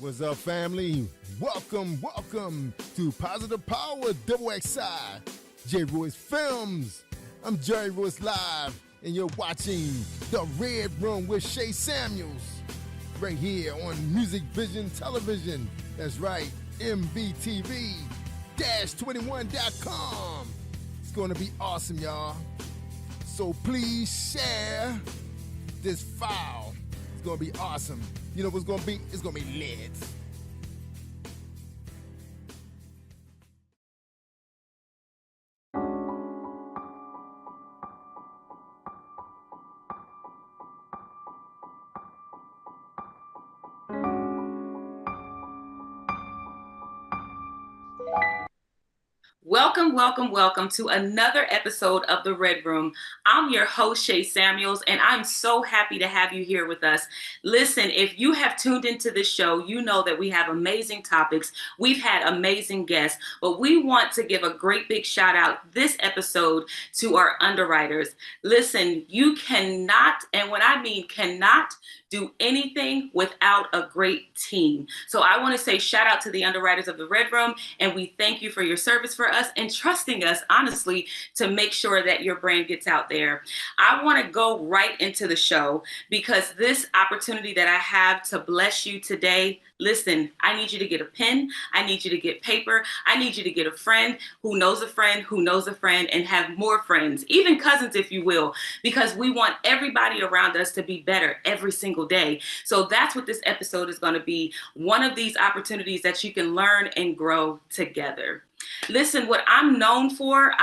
What's up, family? Welcome to Positive Power XXI, J. Royce Films. I'm Jerry Royce Live, and you're watching The Red Room with Shay Samuels, right here on Music Vision Television. That's right, MVTV-21.com. It's going to be awesome, y'all. So please share this file. It's going to be awesome. You know what's going to be? It's going to be lit. Welcome to another episode of The Red Room. I'm your host, Shay Samuels, and I'm so happy to have you here with us. Listen, if you have tuned into this show, you know that we have amazing topics. We've had amazing guests, but we want to give a great big shout out this episode to our underwriters. Listen, you cannot, and when I mean cannot, do anything without a great team. So I want to say shout out to the underwriters of The Red Room, and we thank you for your service for us and trusting us, honestly, to make sure that your brand gets out there. I want to go right into the show because this opportunity that I have to bless you today, listen, I need you to get a pen. I need you to get paper. I need you to get a friend who knows a friend who knows a friend and have more friends, even cousins, if you will, because we want everybody around us to be better every single day. So that's what this episode is going to be. One of these opportunities that you can learn and grow together. Listen, what I'm known for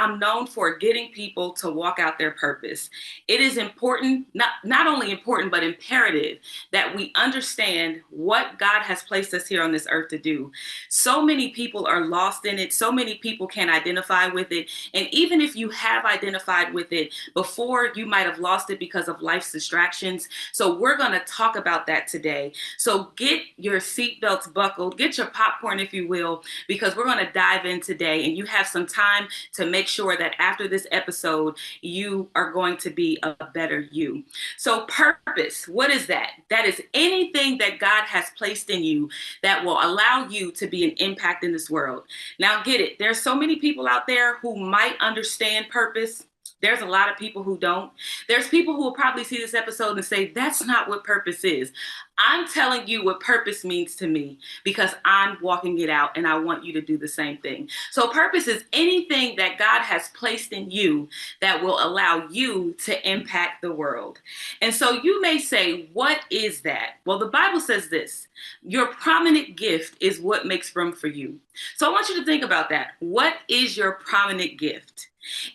getting people to walk out their purpose. It is important, not only important, but imperative that we understand what God has placed us here on this earth to do. So many people are lost in it. So many people can't identify with it. And even if you have identified with it before, you might have lost it because of life's distractions. So we're going to talk about that today. So get your seatbelts buckled, get your popcorn, if you will, because we're going to dive in today, and you have some time to make sure that after this episode, you are going to be a better you. So purpose, what is that? That is anything that God has placed in you that will allow you to be an impact in this world. Now get it. There's so many people out there who might understand purpose. There's a lot of people who don't. There's people who will probably see this episode and say, that's not what purpose is. I'm telling you what purpose means to me because I'm walking it out, and I want you to do the same thing. So purpose is anything that God has placed in you that will allow you to impact the world. And so you may say, what is that? Well, the Bible says this: your prominent gift is what makes room for you. So I want you to think about that. What is your prominent gift?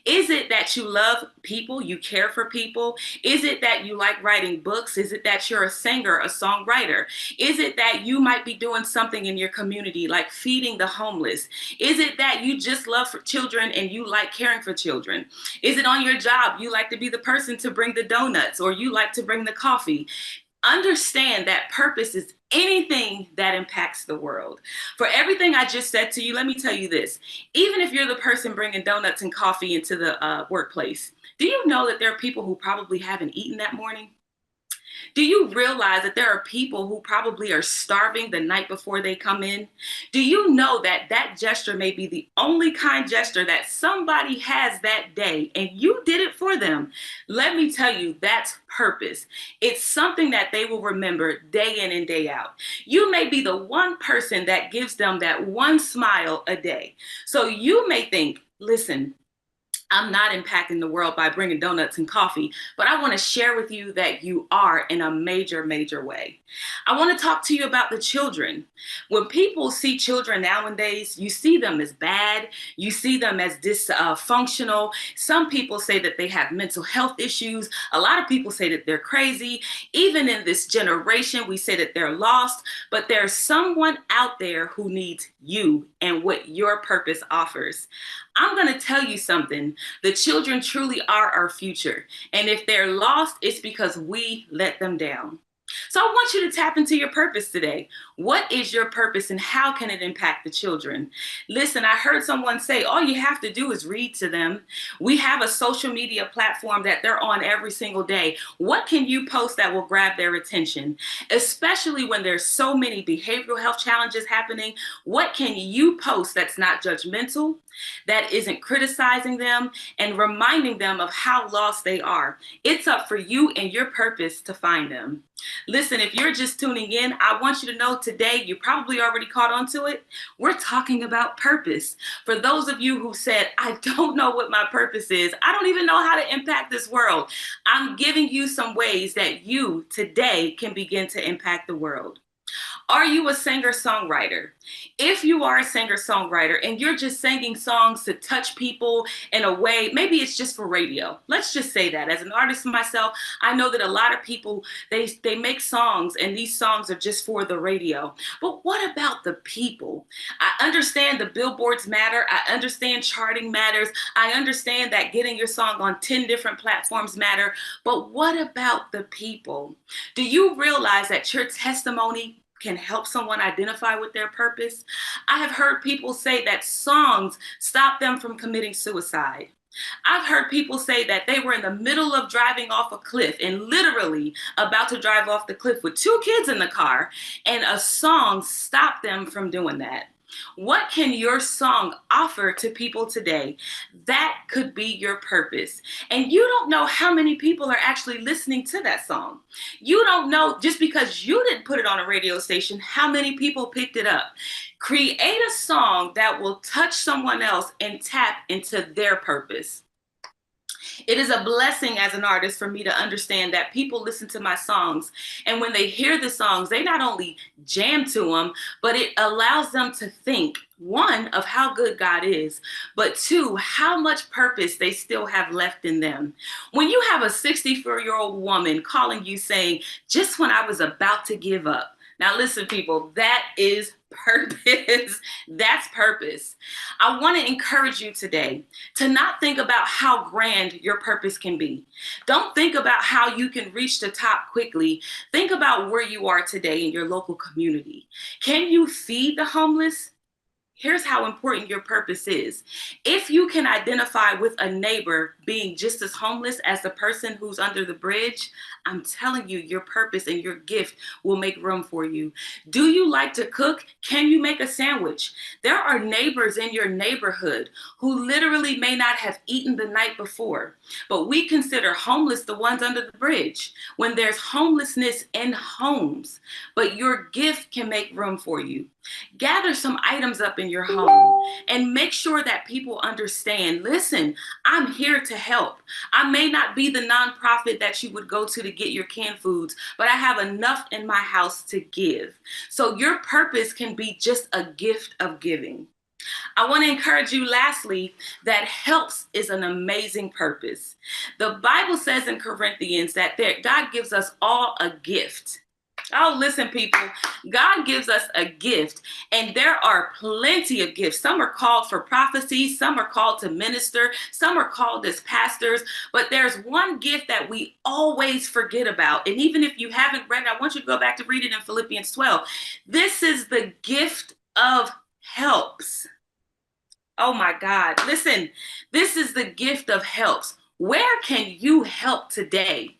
Is it that you love people, you care for people? Is it that you like writing books? Is it that you're a singer, a songwriter? Is it that you might be doing something in your community like feeding the homeless? Is it that you just love for children and you like caring for children? Is it on your job you like to be the person to bring the donuts or you like to bring the coffee? Understand that purpose is anything that impacts the world. For everything I just said to you, let me tell you this. Even if you're the person bringing donuts and coffee into the workplace, do you know that there are people who probably haven't eaten that morning? Do you realize that there are people who probably are starving the night before they come in? Do you know that that gesture may be the only kind gesture that somebody has that day and you did it for them? Let me tell you, that's purpose. It's something that they will remember day in and day out. You may be the one person that gives them that one smile a day. So you may think, listen, I'm not impacting the world by bringing donuts and coffee, but I want to share with you that you are in a major, major way. I want to talk to you about the children. When people see children nowadays, you see them as bad. You see them as dysfunctional. Some people say that they have mental health issues. A lot of people say that they're crazy. Even in this generation, we say that they're lost, but there's someone out there who needs you and what your purpose offers. I'm going to tell you something. The children truly are our future. And if they're lost, it's because we let them down. So I want you to tap into your purpose today. What is your purpose and how can it impact the children? Listen, I heard someone say all you have to do is read to them. We have a social media platform that they're on every single day. What can you post that will grab their attention? Especially when there's so many behavioral health challenges happening, what can you post that's not judgmental, that isn't criticizing them and reminding them of how lost they are? It's up for you and your purpose to find them. Listen, if you're just tuning in, I want you to know today, you probably already caught on to it. We're talking about purpose. For those of you who said, I don't know what my purpose is, I don't even know how to impact this world, I'm giving you some ways that you today can begin to impact the world. Are you a singer-songwriter? If you are a singer-songwriter and you're just singing songs to touch people in a way, maybe it's just for radio. Let's just say that. As an artist myself, I know that a lot of people, they make songs and these songs are just for the radio. But what about the people? I understand the billboards matter. I understand charting matters. I understand that getting your song on 10 different platforms matter. But what about the people? Do you realize that your testimony can help someone identify with their purpose? I have heard people say that songs stop them from committing suicide. I've heard people say that they were in the middle of driving off a cliff and literally about to drive off the cliff with 2 kids in the car, and a song stopped them from doing that. What can your song offer to people today? That could be your purpose. And you don't know how many people are actually listening to that song. You don't know, just because you didn't put it on a radio station, how many people picked it up. Create a song that will touch someone else and tap into their purpose. It is a blessing as an artist for me to understand that people listen to my songs, and when they hear the songs, they not only jam to them, but it allows them to think, one, of how good God is, but two, how much purpose they still have left in them. When you have a 64-year-old woman calling you saying, just when I was about to give up. Now listen, people, that is purpose. That's purpose. I want to encourage you today to not think about how grand your purpose can be. Don't think about how you can reach the top quickly. Think about where you are today in your local community. Can you feed the homeless? Here's how important your purpose is. If you can identify with a neighbor being just as homeless as the person who's under the bridge, I'm telling you, your purpose and your gift will make room for you. Do you like to cook? Can you make a sandwich? There are neighbors in your neighborhood who literally may not have eaten the night before, but we consider homeless the ones under the bridge when there's homelessness in homes, but your gift can make room for you. Gather some items up in your home and make sure that people understand, listen, I'm here to help. I may not be the nonprofit that you would go to get your canned foods, but I have enough in my house to give. So your purpose can be just a gift of giving. I want to encourage you lastly that helps is an amazing purpose. The Bible says in Corinthians that God gives us all a gift. Oh, listen, people, God gives us a gift, and there are plenty of gifts. Some are called for prophecy, some are called to minister, some are called as pastors, but there's one gift that we always forget about. And even if you haven't read it, I want you to go back to read it in Philippians 12. This is the gift of helps. Oh my God, listen, this is the gift of helps. Where can you help today?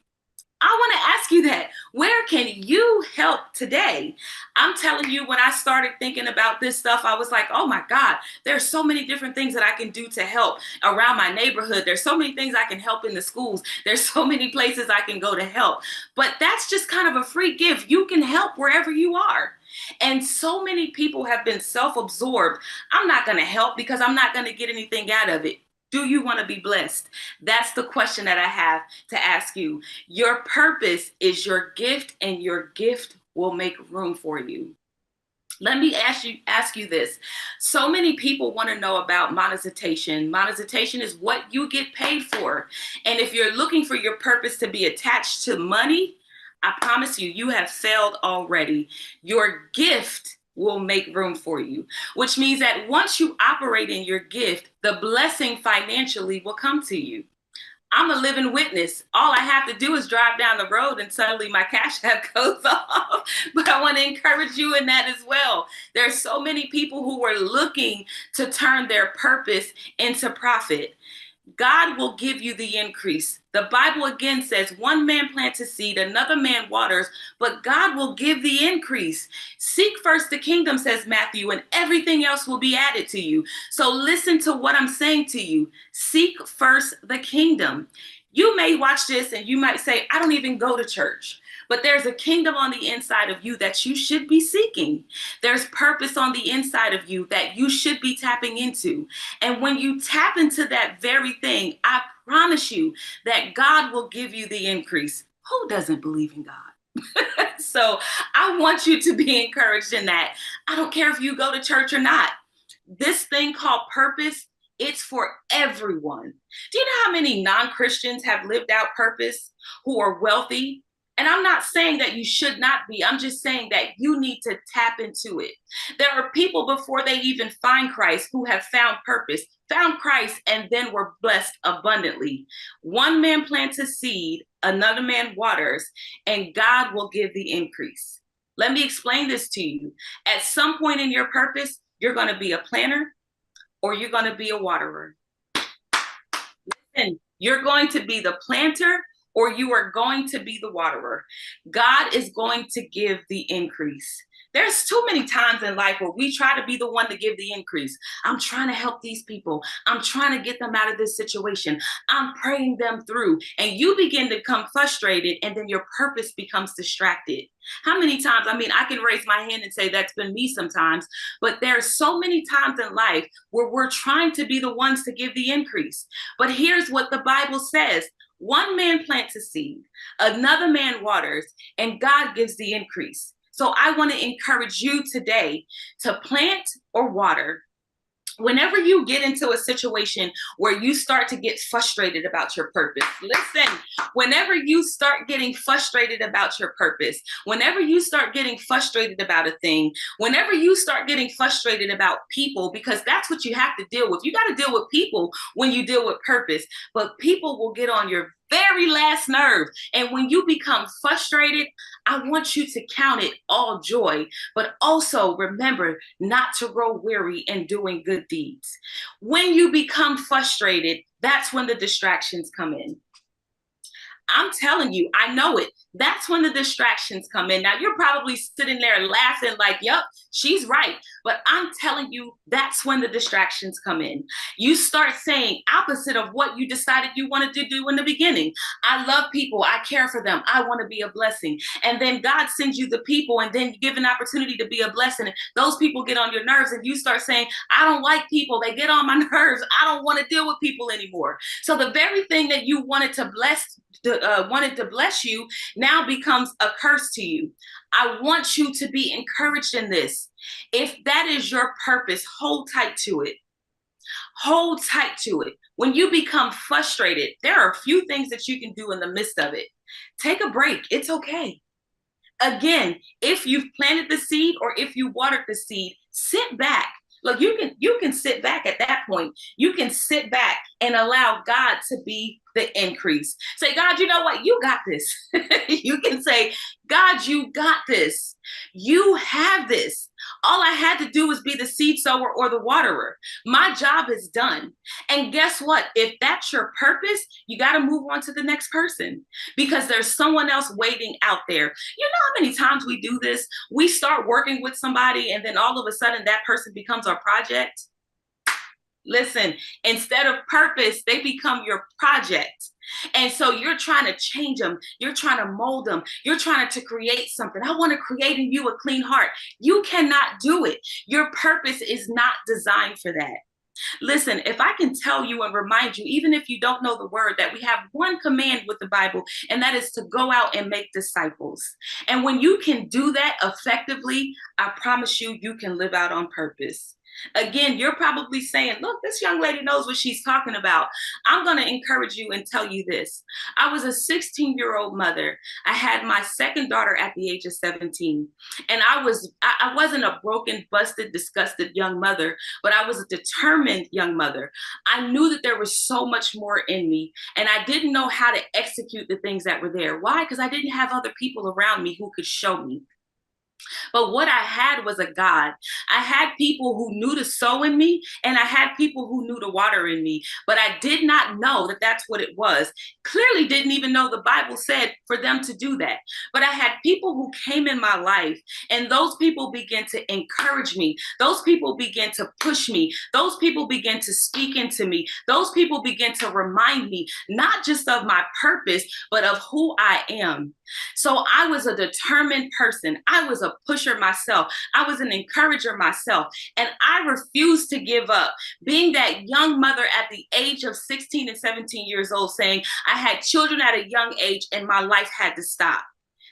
I want to ask you that. Where can you help today? I'm telling you, when I started thinking about this stuff, I was like, oh my God, there's so many different things that I can do to help around my neighborhood. There's so many things I can help in the schools. There's so many places I can go to help. But that's just kind of a free gift. You can help wherever you are. And so many people have been self-absorbed. I'm not going to help because I'm not going to get anything out of it. Do you want to be blessed? That's the question that I have to ask you. Your purpose is your gift, and your gift will make room for you. Let me ask you this. So many people want to know about monetization. Monetization is what you get paid for. And if you're looking for your purpose to be attached to money, I promise you, you have failed already. Your gift will make room for you, which means that once you operate in your gift, the blessing financially will come to you. I'm a living witness. All I have to do is drive down the road and suddenly my Cash App goes off. But I want to encourage you in that as well. There's so many people who are looking to turn their purpose into profit. God will give you the increase. The Bible again says one man plants a seed, another man waters, but God will give the increase. Seek first the kingdom, says Matthew, and everything else will be added to you. So listen to what I'm saying to you. Seek first the kingdom. You may watch this and you might say, I don't even go to church. But there's a kingdom on the inside of you that you should be seeking. There's purpose on the inside of you that you should be tapping into. And when you tap into that very thing, I promise you that God will give you the increase. Who doesn't believe in God? So I want you to be encouraged in that. I don't care if you go to church or not. This thing called purpose, it's for everyone. Do you know how many non-Christians have lived out purpose who are wealthy? And I'm not saying that you should not be. I'm just saying that you need to tap into it. There are people before they even find Christ who have found purpose, found Christ, and then were blessed abundantly. One man plants a seed, another man waters, and God will give the increase. Let me explain this to you. At some point in your purpose, you're going to be a planter or you're going to be a waterer. Listen, you're going to be the planter or you are going to be the waterer. God is going to give the increase. There's too many times in life where we try to be the one to give the increase. I'm trying to help these people. I'm trying to get them out of this situation. I'm praying them through. And you begin to become frustrated and then your purpose becomes distracted. How many times? I mean, I can raise my hand and say that's been me sometimes, but there's so many times in life where we're trying to be the ones to give the increase. But here's what the Bible says. One man plants a seed, another man waters, and God gives the increase. So I want to encourage you today to plant or water. Whenever you get into a situation where you start to get frustrated about your purpose, listen, whenever you start getting frustrated about your purpose, whenever you start getting frustrated about a thing, whenever you start getting frustrated about people, because that's what you have to deal with. You got to deal with people when you deal with purpose, but people will get on your very last nerve. And when you become frustrated, I want you to count it all joy, but also remember not to grow weary in doing good deeds. When you become frustrated, that's when the distractions come in. I'm telling you, I know it. That's when the distractions come in. Now, you're probably sitting there laughing like, yep, she's right. But I'm telling you, that's when the distractions come in. You start saying opposite of what you decided you wanted to do in the beginning. I love people. I care for them. I want to be a blessing. And then God sends you the people and then you give an opportunity to be a blessing. Those people get on your nerves and you start saying, I don't like people. They get on my nerves. I don't want to deal with people anymore. So the very thing that you wanted to bless you now becomes a curse to you. I want you to be encouraged in this. If that is your purpose, hold tight to it. Hold tight to it. When you become frustrated, there are a few things that you can do in the midst of it. Take a break. It's okay. Again, if you've planted the seed or if you watered the seed, sit back. Look, you can sit back at that point. You can sit back and allow God to be the increase. Say, God, you know what? You got this. You can say, God, you got this. You have this. All I had to do was be the seed sower or the waterer. My job is done. And guess what? If that's your purpose, you got to move on to the next person because there's someone else waiting out there. You know how many times we do this? We start working with somebody and then all of a sudden that person becomes our project. Listen, instead of purpose, they become your project. And so you're trying to change them. You're trying to mold them. You're trying to create something. I want to create in you a clean heart. You cannot do it. Your purpose is not designed for that. Listen, if I can tell you and remind you, even if you don't know the word, that we have one command with the Bible, and that is to go out and make disciples. And when you can do that effectively, I promise you, you can live out on purpose. Again, you're probably saying, look, this young lady knows what she's talking about. I'm going to encourage you and tell you this. I was a 16-year-old mother. I had my second daughter at the age of 17. And I wasn't a broken, busted, disgusted young mother, but I was a determined young mother. I knew that there was so much more in me, and I didn't know how to execute the things that were there. Why? Because I didn't have other people around me who could show me. But what I had was a God. I had people who knew to sow in me, and I had people who knew to water in me. But I did not know that that's what it was. Clearly didn't even know the Bible said for them to do that. But I had people who came in my life, and those people began to encourage me. Those people began to push me. Those people began to speak into me. Those people began to remind me, not just of my purpose, but of who I am. So I was a determined person. I was a pusher myself. I was an encourager myself. And I refused to give up. Being that young mother at the age of 16 and 17 years old, saying I had children at a young age and my life had to stop.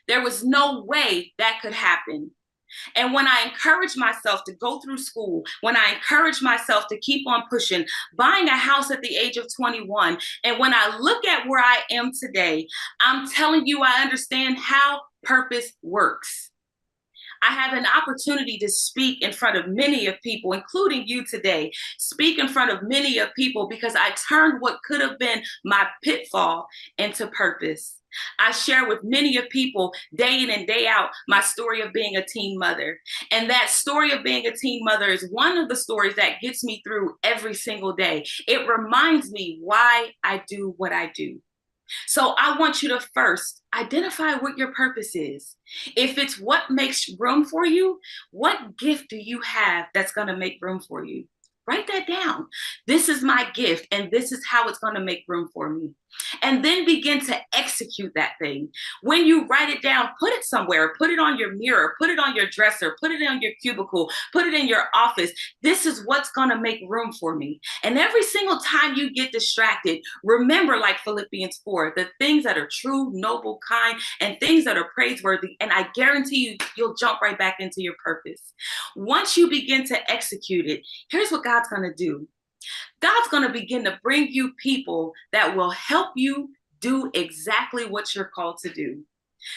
There was no way that could happen. And when I encouraged myself to go through school, when I encouraged myself to keep on pushing, buying a house at the age of 21, and when I look at where I am today, I'm telling you, I understand how purpose works. I have an opportunity to speak in front of many of people, including you today, speak in front of many of people because I turned what could have been my pitfall into purpose. I share with many of people day in and day out my story of being a teen mother. And that story of being a teen mother is one of the stories that gets me through every single day. It reminds me why I do what I do. So I want you to first identify what your purpose is. If it's what makes room for you, what gift do you have that's going to make room for you? Write that down. This is my gift, and this is how it's going to make room for me. And then begin to execute that thing. When you write it down, put it somewhere. Put it on your mirror. Put it on your dresser. Put it on your cubicle. Put it in your office. This is what's going to make room for me. And every single time you get distracted, remember, like Philippians 4, the things that are true, noble, kind, and things that are praiseworthy. And I guarantee you, you'll jump right back into your purpose. Once you begin to execute it, here's what God's going to do. God's going to begin to bring you people that will help you do exactly what you're called to do.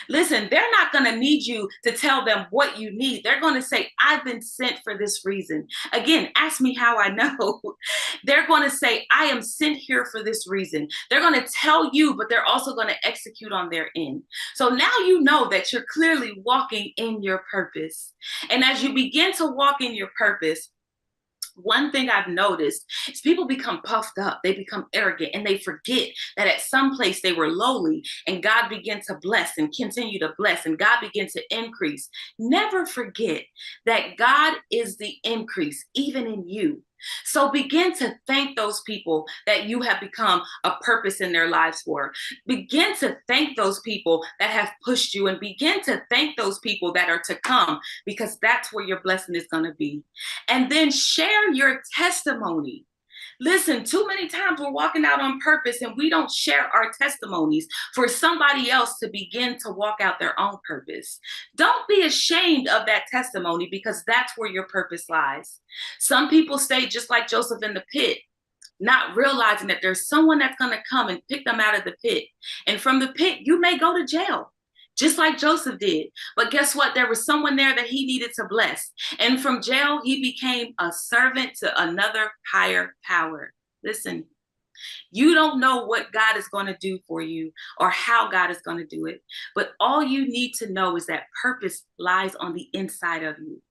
Listen, they're not going to need you to tell them what you need. They're going to say, I've been sent for this reason. Again, ask me how I know. They're going to say, I am sent here for this reason. They're going to tell you, but they're also going to execute on their end. So now you know that you're clearly walking in your purpose. And as you begin to walk in your purpose, one thing I've noticed is people become puffed up, they become arrogant, and they forget that at some place they were lowly, and God began to bless and continue to bless, and God began to increase. Never forget that God is the increase, even in you. So begin to thank those people that you have become a purpose in their lives for. Begin to thank those people that have pushed you, and begin to thank those people that are to come, because that's where your blessing is going to be. And then share your testimony. Listen, too many times we're walking out on purpose and we don't share our testimonies for somebody else to begin to walk out their own purpose. Don't be ashamed of that testimony, because that's where your purpose lies. Some people stay just like Joseph in the pit, not realizing that there's someone that's going to come and pick them out of the pit. And from the pit, you may go to jail, just like Joseph did. But guess what? There was someone there that he needed to bless. And from jail, he became a servant to another higher power. Listen, you don't know what God is going to do for you or how God is going to do it. But all you need to know is that purpose lies on the inside of you.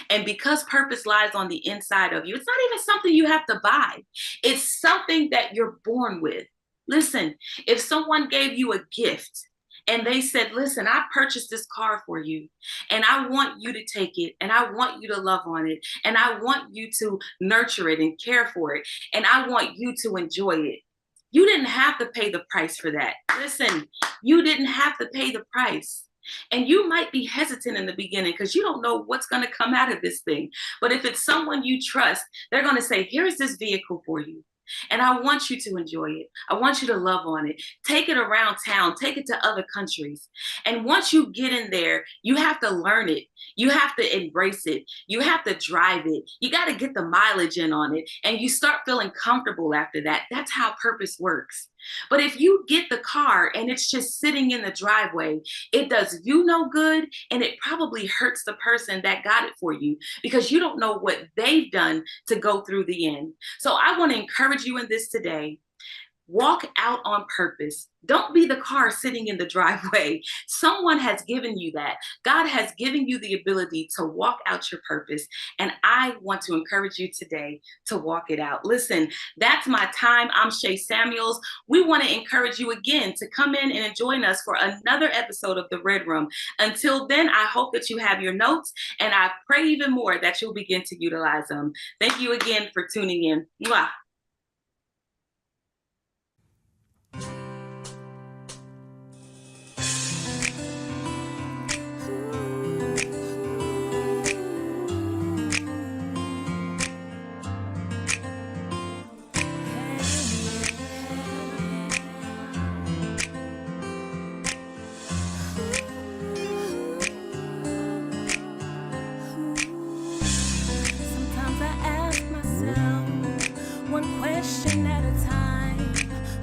And because purpose lies on the inside of you, it's not even something you have to buy. It's something that you're born with. Listen, if someone gave you a gift, and they said, listen, I purchased this car for you, and I want you to take it, and I want you to love on it, and I want you to nurture it and care for it, and I want you to enjoy it. You didn't have to pay the price for that. Listen, you didn't have to pay the price. And you might be hesitant in the beginning because you don't know what's going to come out of this thing. But if it's someone you trust, they're going to say, here's this vehicle for you. And I want you to enjoy it. I want you to love on it. Take it around town, take it to other countries. And once you get in there, you have to learn it. You have to embrace it. You have to drive it. You got to get the mileage in on it. And you start feeling comfortable after that. That's how purpose works. But if you get the car and it's just sitting in the driveway, it does you no good, and it probably hurts the person that got it for you because you don't know what they've done to go through the end. So I want to encourage you in this today. Walk out on purpose. Don't be the car sitting in the driveway. Someone has given you that. God has given you the ability to walk out your purpose. And I want to encourage you today to walk it out. Listen, that's my time. I'm Shay Samuels. We want to encourage you again to come in and join us for another episode of The Red Room. Until then, I hope that you have your notes, and I pray even more that you'll begin to utilize them. Thank you again for tuning in. Mwah.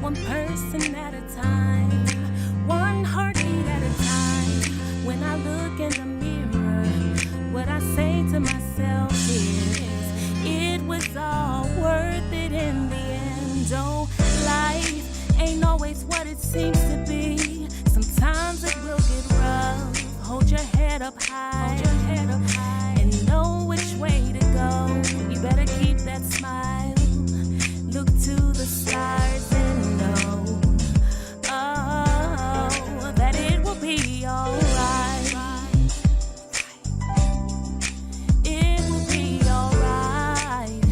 One person at a time, one heartbeat at a time. When I look in the mirror, what I say to myself is, it was all worth it in the end. Oh, life ain't always what it seems to be. Sometimes it will get rough. Hold your head up high, and know which way to go. You better keep that smile. Look to the stars and know, oh, that it will be alright. It will be alright.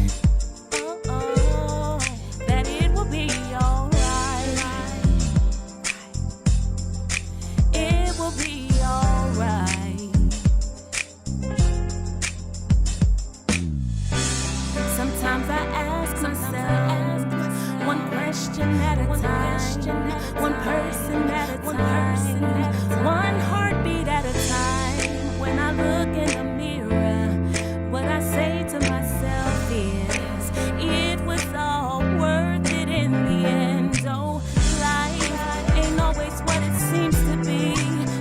Oh, that it will be alright. It will be alright. Sometimes I ask myself, one question at a time, one person at a time, one heartbeat at a time. When I look in the mirror, what I say to myself is, it was all worth it in the end. Oh, life ain't always what it seems to be.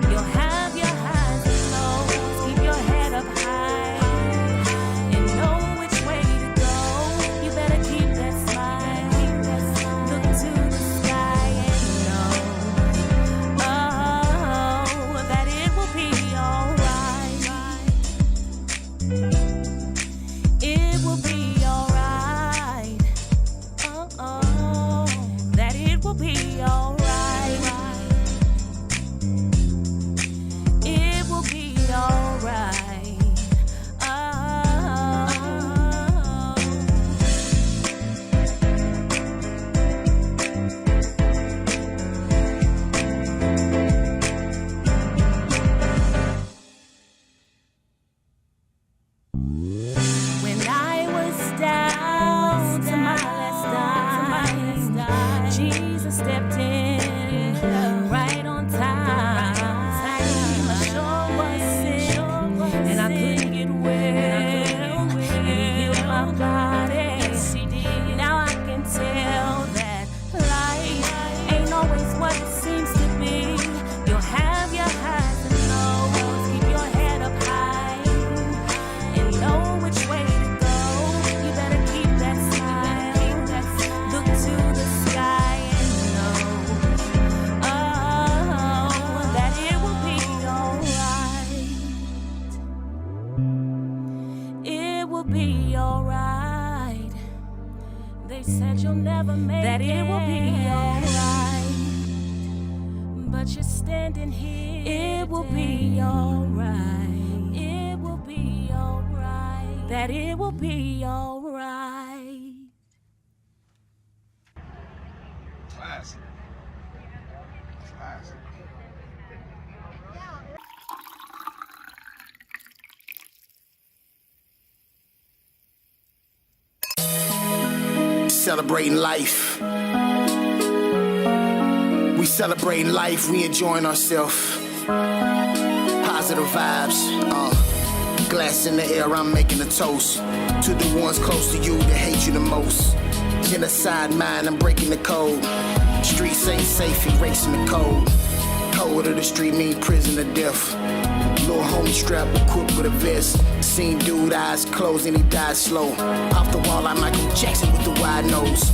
You'll have your highs and lows. Keep your head up high and know which way to go. You better keep that smile. Look to the sky and know, oh, that it will be alright. It will be alright. Oh, that it will be alright. It will be alright. Oh. When I was down to my last dime, Jesus stepped in right on time. I sure was sick and I couldn't get well. He healed my body. Now I can tell that life ain't always what it seems to be. You'll have your highs and lows. Keep your head up high and know which way to go. You better keep that smile. Look to the sky and know, oh, that it will be alright. It will be alright. They said you'll never make that it will be alright, but you're standing here. It will be alright. It will be alright. That it will be alright. Classic. Classic. celebrating life. We celebrating life, we enjoying ourselves. Positive vibes, glass in the air, I'm making a toast to the ones close to you that hate you the most. Genocide mind, I'm breaking the code. Streets ain't safe, erasing the code. Code of the street mean prison or death. Little homie strapped, equipped with a vest. Seen dude eyes closed and he died slow. Off the wall like Michael Jackson with the wide nose.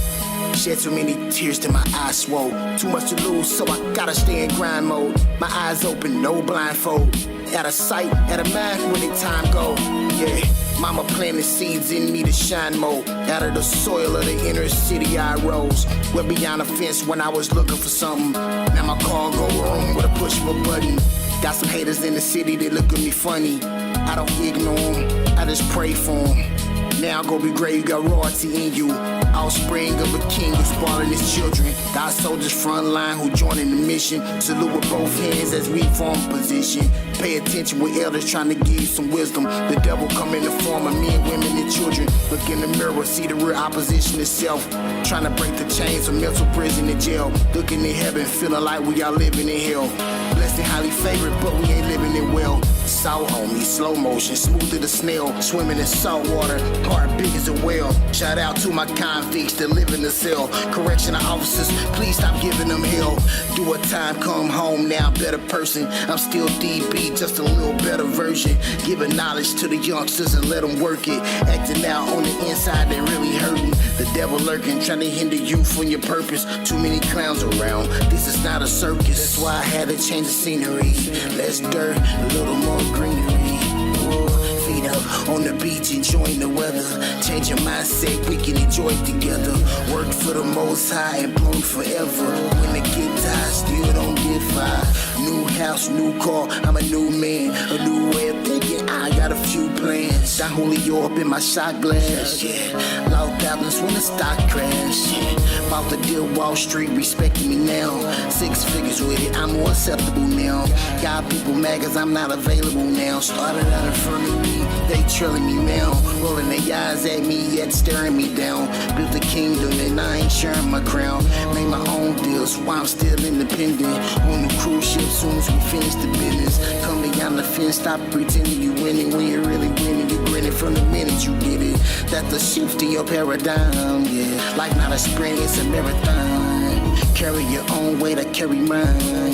Shed too many tears till my eyes swole. Too much to lose, so I gotta stay in grind mode. My eyes open, no blindfold. Out of sight, out of mind, where did time go? Yeah, mama planted seeds in me to shine more. Out of the soil of the inner city I rose. Went beyond the fence when I was looking for something. Now my car go wrong with a push of a button. Got some haters in the city that look at me funny. I don't ignore them, I just pray for them. Now go be great, you got royalty in you. Offspring of a king who's spoiling his children. Got soldiers front line who joining the mission. Salute with both hands as we form position. Pay attention with elders trying to give you some wisdom. The devil come in the form of men, women, and children. Look in the mirror, see the real opposition itself. Trying to break the chains of mental prison and jail. Looking in heaven, feeling like we are living in hell. Blessed and highly favored, but we ain't living it well. Salt on me, slow motion, smooth as a snail. Swimming in salt water, heart big as a whale. Shout out to my convicts that live in the cell. Correctional officers, please stop giving them hell. Do a time, come home now, better person. I'm still DB, just a little better version. Giving knowledge to the youngsters and let them work it. Acting out on the inside, they really hurting. The devil lurking, trying to hinder you from your purpose. Too many clowns around, this is not a circus. That's why I had to change the scenery. Less dirt, a little more greenery. Whoa, feet up on the beach, enjoying the weather. Change your mindset, we can enjoy it together. Work for the most high and blown forever. When the get tired, still don't get fired. New house, new car, I'm a new man. A new way of thinking, I got a few plans. Got Julio up in my shot glass, yeah. Loud goblins when the stock crash, yeah. About to deal Wall Street, respecting me now. 6 figures with it, I'm more acceptable now. Got people mad cause I'm not available now. Started out in front of me, they trailing me now. Rolling their eyes at me, yet staring me down. Built a kingdom and I ain't sharing my crown. Made my own deals while I'm still independent. On the cruise ship, soon as we finish the business. Come beyond the fence, stop pretending you winning. When you're really winning, you grinning from the minute you get it. That's the shift in your paradigm, yeah. Life not a sprint, it's a marathon. Carry your own weight, I carry mine,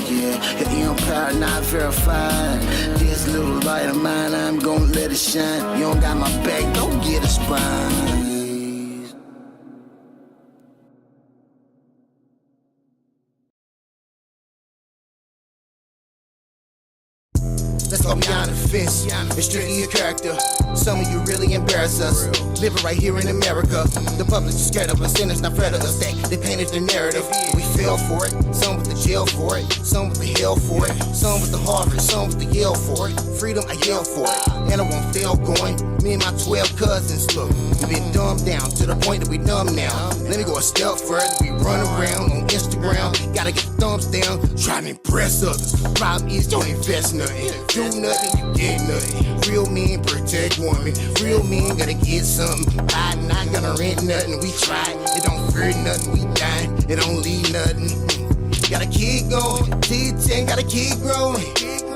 yeah. Your empire not verified. This little light of mine, I'm gonna let it shine. You don't got my back, don't get a spine. Let's go beyond the fence. It's strictly your character. Some of you really embarrass us. Living right here in America. The public is scared of us, sinners not afraid of us. They painted the narrative. We fell for it. Some with the jail for it. Some with the hell for it. Some with the Harvard. Some with the Yale for it. Freedom, I yell for it. And I won't fail going. Me and my 12 cousins, look, we've been dumbed down to the point that we numb now. Let me go a step further. We run around on Instagram. Gotta get the thumbs down. Try to impress others. Problem is, you don't invest nothing. Do nothing, you get nothing. Real men protect women. Real men gotta get something. I'm not gonna rent nothing. We tried, it don't fear nothing. We dying, it don't leave nothing. Gotta keep going, T10 gotta keep growing.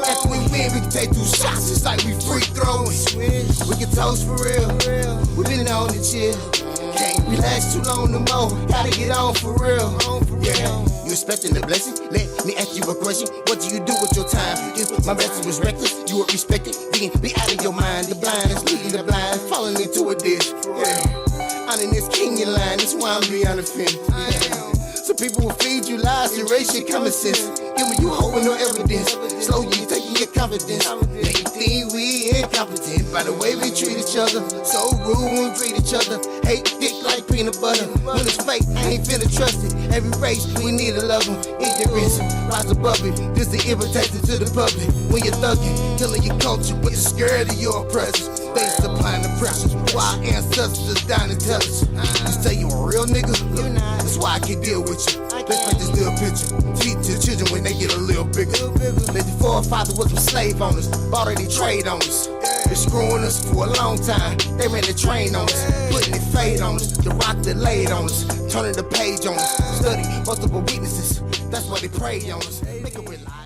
After we win, we can take 2 shots, it's like we free throwing. We can toast for real, we been on the chill. Can't relax too long no more, gotta get on for real. Yeah, you expecting the blessing? Let me ask you a question. What do you do with your time? If my message was reckless, you would respect it. Then be out of your mind. The blind is leading the blind, falling into a ditch. Yeah, I'm in this Kenyan line, that's why I'm beyond the fence. So people will feed you lies, erase your common sense. Giving you hope with no evidence. Slowly taking your confidence. They think we incompetent by the way we treat each other. So rude when we treat each other. Hate thick like peanut butter. When it's fake, I ain't finna trust it. Every race, we need to love them. Ignorance, rise above it. This the invitation to the public. When you're thugging, killing your culture, but you're scared of your oppressors. They supplying the pressures. Why ancestors dying to tell us? You say you a real nigga? That's why I can deal with you. Let's paint this little picture. Teach your children when they get a little bigger. Let the forefathers was some slave owners, bought any trade owners. Been screwing us for a long time. They ran the train on us, putting the fade on us, the rock that laid on us, turning the page on us. Study multiple weaknesses, that's why they prey on us. Make it rely.